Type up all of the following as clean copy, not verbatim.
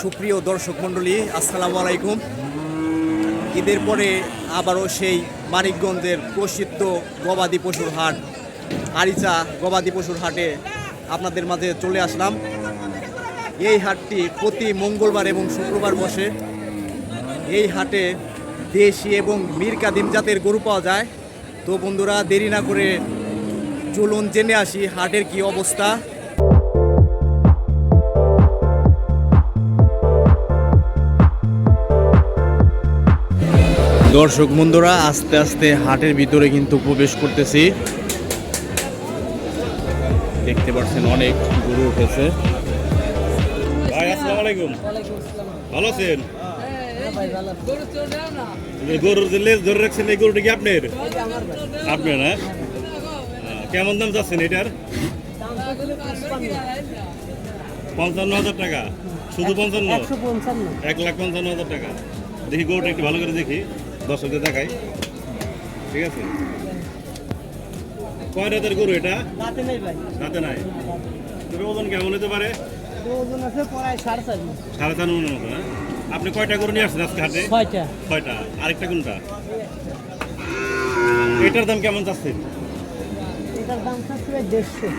সুপ্রিয় দর্শক মণ্ডলী, আসসালামু আলাইকুম। ঈদের পরে আবারও সেই মানিকগঞ্জের প্রসিদ্ধ গবাদি পশুর হাট আরিচা গবাদি পশুর হাটে আপনাদের মাঝে চলে আসলাম। এই হাটটি প্রতি মঙ্গলবার এবং শুক্রবার বসে। এই হাটে দেশি এবং মির কাদিম জাতের গরু পাওয়া যায়। তো বন্ধুরা, দেরি না করে চলুন জেনে আসি হাটের কি অবস্থা। দর্শক বন্ধুরা, আস্তে আস্তে হাটের ভিতরে কিন্তু প্রবেশ করতেছি। দেখতে পাচ্ছেন অনেক গরু উঠেছে। ভাই আসসালামু আলাইকুম। ভালো আছেন? গরুর যে লেজ ধরে রাখছেন, এই গরুটা কি আপনার? আপনার না? কেমন দাম যাচ্ছেন এটার? 55,000 টাকা। শুধু 55? 1,55,000 টাকা। দেখি গরুটা একটু ভালো করে দেখি, দর্শকদের দেখাই। ঠিক আছে। কয় রাতের গরু এটা? রাতে নাই ভাই। রাতে নাই। তবে ওজন কেমন হতে পারে? ওজন আছে প্রায় 4.5 মণ। 4.5 মণের মতো না? আপনি কয়টা গরু নিয়ে আসছেন আজকে হাটে? 6টা। 6টা। আরেকটা কোনটা? এটার দাম কেমন চাচ্ছেন? এটার দাম থাকছে 150।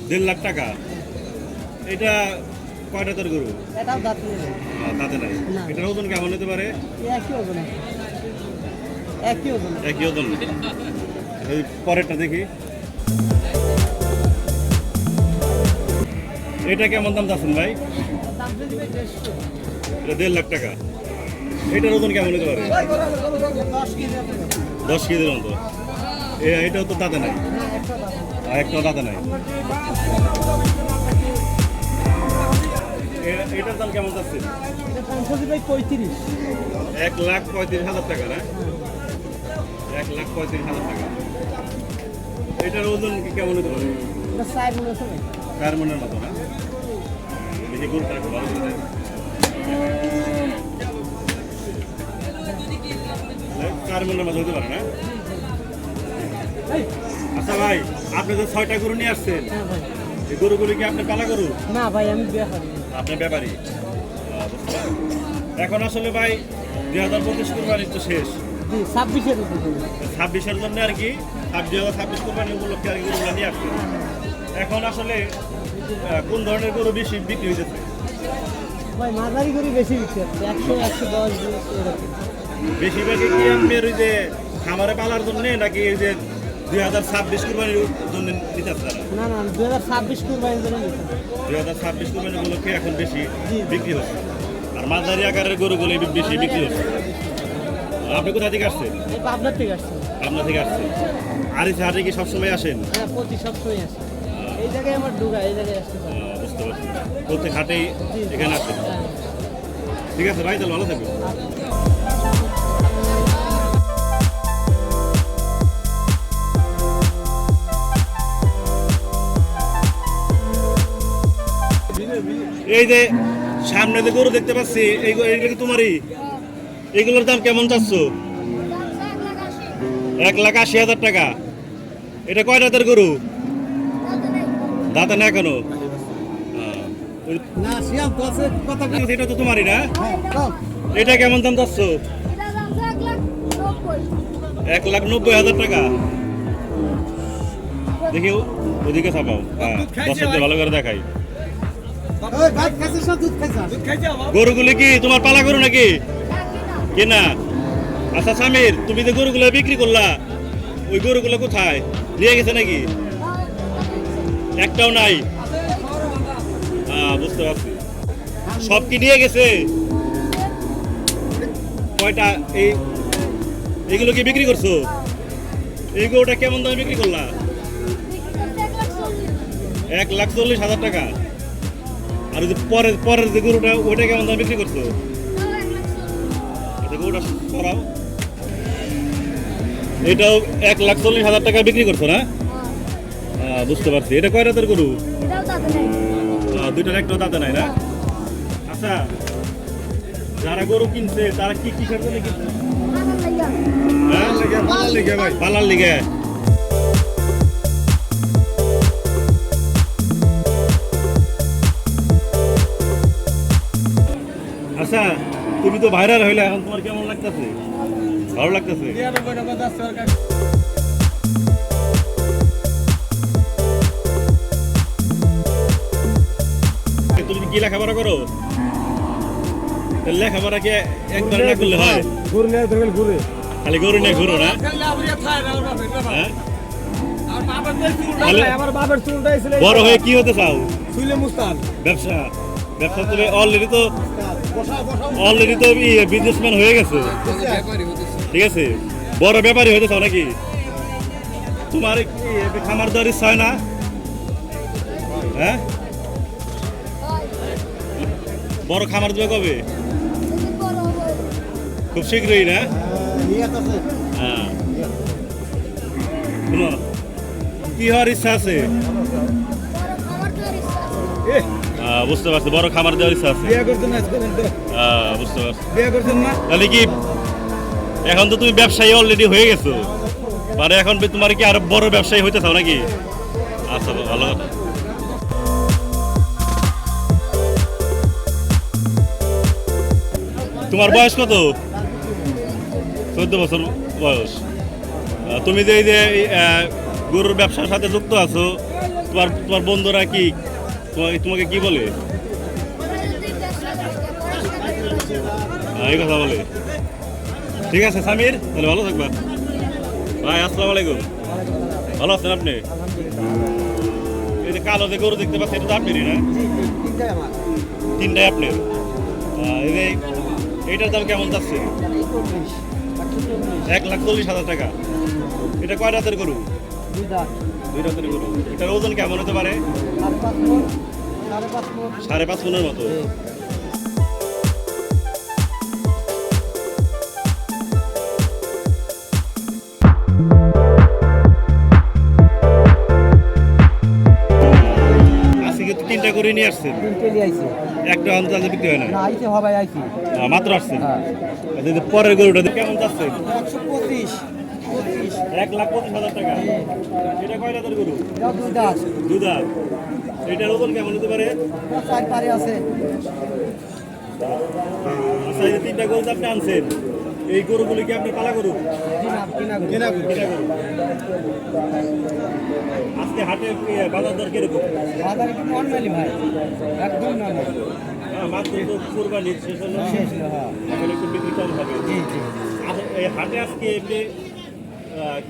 1.5 লাখ টাকা। এটা কয়টা তোর গরু? এটাও দাঁত নেই। তাতে নাই। না। এটার ওজন কেমন হতে পারে? একই ওজন আছে। একই ওজন। একই ওজন। এই পরেরটা দেখি। এটা কেমন দাম চাচ্ছেন ভাই? দাম যদি 150। এটা 1.5 লাখ টাকা। এটার ওজন কেমন হতে পারে? 10 কেজি আছে। 10 কেজির মতো। এটাও তো দাঁতে নাই। না, একটা দাঁত নেই। আর একটাও দাঁতে নাই। এটার দাম কেমন চাচ্ছেন? এটা 35। 1,35,000 টাকা না? 1,35,000 টাকা। এটার ওজন কি কেমন হতে পারে? এটা 4 মণ আছে ভাই। 4 মণের মতো না? দেখি গরুটা একটু ভালো করে দেখ। 4 মণের মতো হতে পারে না? এই, আচ্ছা ভাই, আপনি তো 6টা গরু নিয়ে আসছেন। হ্যাঁ ভাই। এই গরুগুলি কি আপনার পালা গরু? না ভাই, আমি বিয়ে করি। আপনার ব্যাপারী? এখন আসলে ভাই 2025 কোরবানি তো শেষ। জি, 26-এর উপরে। 26-এর জন্য আর কি 2026 কোরবানি উপলক্ষে আর কি গরুগুলো নিয়ে আসছে। এখন আসলে কোন ধরনের গরু বেশি বিক্রি হয়েছে? ভাই মাঝারি করে বেশি বিক্রি হচ্ছে। 100, 110 এরকম। বেশিরভাগই কি আপনার ওই যে খামারে পালার জন্য নাকি এই যে 2026 কোরবানির জন্য নিতে তারা? না না, 2026 কুরবানির জন্য নিতে হবে। 2026 কোরবানি উপলক্ষে এখন বেশি জি। বিক্রি হচ্ছে। আর মাঝারি আকারের গরুগুলো বেশি বিক্রি হচ্ছে। আপনি কোথা থেকে আসছেন? এই পাবনার থেকে আসছে। আপনার থেকে আসছেন। আরিচা হাটে কি সবসময় আসেন? হ্যাঁ, প্রতি সবসময় আসে। এই জায়গায় আমার ঢুকা, এই জায়গায় আসতে পারে। বুঝতে পারছি। প্রত্যেক হাটেই এখানে আসেন। হ্যাঁ। ঠিক আছে ভাই, তাহলে ভালো থাকবেন। এই যে সামনে যে গরু দেখতে পাচ্ছি, এইগুলো কি তোমারই? এইগুলোর দাম কেমন চাচ্ছ? 1,80,000 টাকা। এটা কয় রাতের গরু? দাঁতে না এখনো? না, শিয়াম বলছে কথা কি? এটা তো তোমারই না? হ্যাঁ, এটা কেমন দাম চাচ্ছ? 1,90,000 টাকা। দেখি ওদিকে ছাপাও। হ্যাঁ, দর্শকদের ভালো করে দেখাই। গরুগুলি কি তোমার পালা গরু নাকি কেনা? আচ্ছা সামির, তুমি যে গরুগুলো বিক্রি করলা, ওই গরুগুলো কোথায় নিয়ে গেছে নাকি? একটাও নাই? বুঝতে পারছি। সব কি নিয়ে গেছে? কয়টা? এইগুলো কি বিক্রি করছো? এই গরুটা কেমন দামে বিক্রি করলা? 1,40,000 টাকা। আর ওই যে পরের যে গরুটা, ওইটা কেমন দামে বিক্রি করছো? এটা গরুটা সরাও। এটাও 1,40,000 টাকা বিক্রি করছো না? বুঝতে পারছি। এটা কয় রাতের গরু? দুইটার একটাও দাঁতে নাই না? আচ্ছা, যারা গরু কিনছে তারা কি কিসের জন্য কিনছে? পালার লিগে। আচ্ছা তুমি তো ভাইরাল হইলে এখন তোমার কেমন লাগতেছে? ভালো লাগতেছে? তুমি কি লেখাপড়া করো? লেখাপড়া কি একবার না করলে হয়? খালি গরু নিয়ে ঘুরো না? হ্যাঁ? আমার বাবার চুলটাই ছিল বড় হয়ে কি হতে চাও? সুইলে মুস্তান ব্যবসা ব্যবসা তুমি অলরেডি তো বিজনেসম্যান হয়ে গেছে, ঠিক আছে? বড় ব্যাপারী হতে চাও নাকি? তোমার কি খামার দেওয়ার ইচ্ছা হয় না? হ্যাঁ, বড় খামার দেবে কবে? খুব শীঘ্রই না? হ্যাঁ, শুনো, কি হওয়ার ইচ্ছা আছে? বুঝতে পারছি, বড় খামার দেওয়ার ইচ্ছা আছে। বুঝতে পারছি। তাহলে কি এখন তো তুমি ব্যবসায়ী অলরেডি হয়ে গেছো, মানে এখন তোমার কি আরো বড় ব্যবসায়ী হইতে চাও নাকি? আচ্ছা, ভালো কথা। তোমার বয়স কত? 14 বছর বয়স। তুমি যে এই যে গরুর ব্যবসার সাথে যুক্ত আছো, তোমার বন্ধুরা কি তোমাকে কি বলে? এই কথা বলে। ঠিক আছে সামির, তাহলে ভালো থাকবা। ভাই আসসালামু আলাইকুম। ভালো আছেন আপনি? এই যে কালো যে গরু দেখতে পাচ্ছেন, এটা তো আপনারই না? তিনটাই আপনার। এই যে এইটার দাম কেমন যাচ্ছে? 1,40,000 টাকা। এটা কয় রাতের গরু? 2 রাতের গরু। এটার ওজন কেমন হতে পারে? 5.5 মনের মতো। আজকে কিন্তু 3টা গরু নিয়ে আসছেন, একটা অন্তত বিক্রি হয় না? মাত্র আসছেন। পরের গরুটা কেমন যাচ্ছে? 1,25,000 টাকা। এটা কয় রাতের গরু? 2 দাঁত। এটার ওজন কেমন হতে পারে? আচ্ছা, এই 3টা গরু আপনি আনছেন, এই গরুগুলি কি আপনার পালা গরু? কেনা গরু। আজকে হাটে বাজার দর কিরকম? মাত্র তো কুরবানি শেষ হলো, এখন একটু বিক্রি কম হবে। এই হাটে আজকে এমনি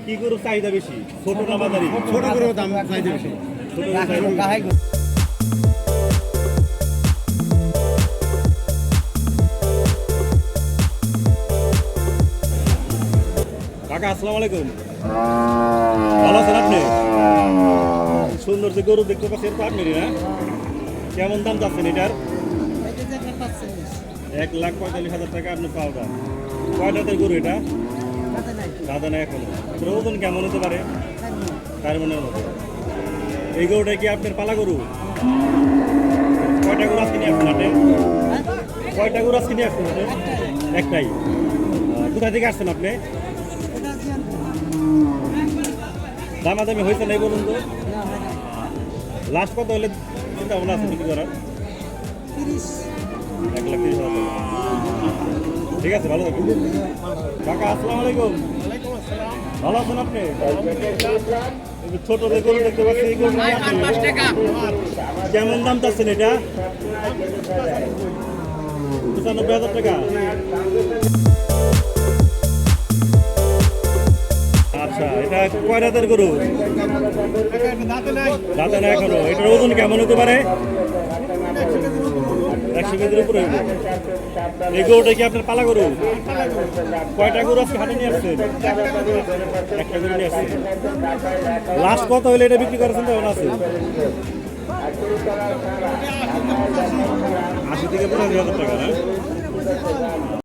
কি গরু চাহিদা বেশি, ছোট না বাজারি? ছোট করে দাম চাইতে বেশি। ছোট গরু চাহিদা বেশি। কাকা আসসালামু আলাইকুম। ভালো আছেন আপনি? সুন্দর যে গরু দেখতে পাচ্ছেন, এটা আপনারই না? কেমন দাম চাচ্ছেন এটার? 1,45,000 টাকা আপনি পাওয়া দাম। কয় দাঁতের গরু এটা? দাদা না এখনো। এটার ওজন কেমন হতে পারে? 4 মনের মতো। এই গরুটা কি আপনার পালা গরু? কয়টা গরু আজকে নিয়ে আসছেন হাটে? কয়টা গরু আজকে নিয়ে আসছেন হাটে? একটাই। কোথা থেকে আসছেন আপনি? দামাদামি হয়েছে নাই বলুন তো? লাস্ট কত হলে চিন্তা ভাবনা আছে বিক্রি করার? 1,30,000 টাকা। ঠিক আছে, ভালো থাকবেন। কাকা আসসালামু আলাইকুম। ভালো আছেন আপনি? ছোট যে গরু দেখতে পাচ্ছি, এই গরু কেমন দাম চাচ্ছেন এটা? 95,000 টাকা। আচ্ছা, এটা কয় রাতের গরু? দাঁতে না এখনো। এটার ওজন কেমন হতে পারে? 100 কেজির উপরে হইব। এই গরুটা কি আপনার পালা গরু? কয়টা গরু আজকে হাটে নিয়ে আসছেন? একটা গরু নিয়ে আসছেন। লাস্ট কত হলে এটা বিক্রি করার চিন্তা ভাবনা আছে? 80 থেকে 85,000 টাকা না?